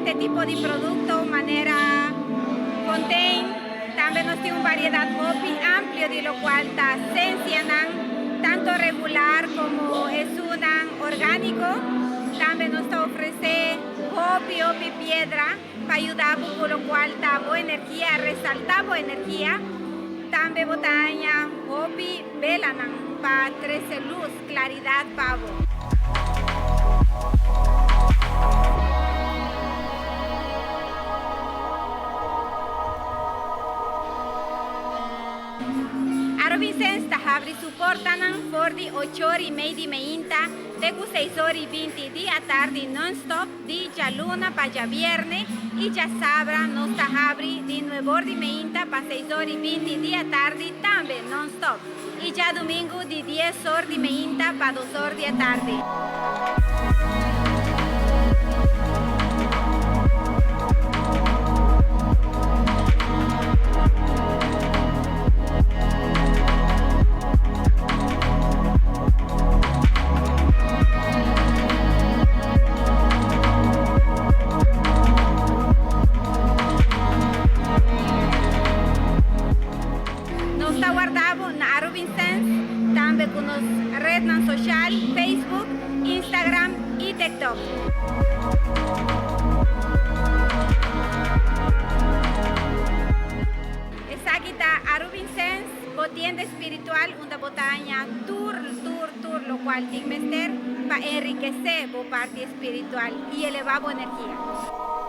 este tipo de producto manera contain. También nos tiene una variedad muy amplia, de lo cual está sensianan, tanto regular como es una orgánico. También nos ofrece hopi piedra para ayudar, con lo cual está buena energía, resaltar buena energía. También botaña hopi velanan para 13 luz, claridad, pavo. Arubicens tahabri suportanan for di 8h30 di meinta, de 6h20 di a tarde non-stop, di ya luna pa ya viernes, y ya sabra nos tahabri di 9h30 pa 6h20 di a tarde también non-stop, y ya domingo di 10h30 pa 2h di a tarde. Está guardado na Arubicens, también con las redes sociales, Facebook, Instagram y TikTok. Esta aquí está Arubicens, tienda espiritual, una botaña tour, lo cual tiene para enriquecer la parte espiritual y elevar la energía.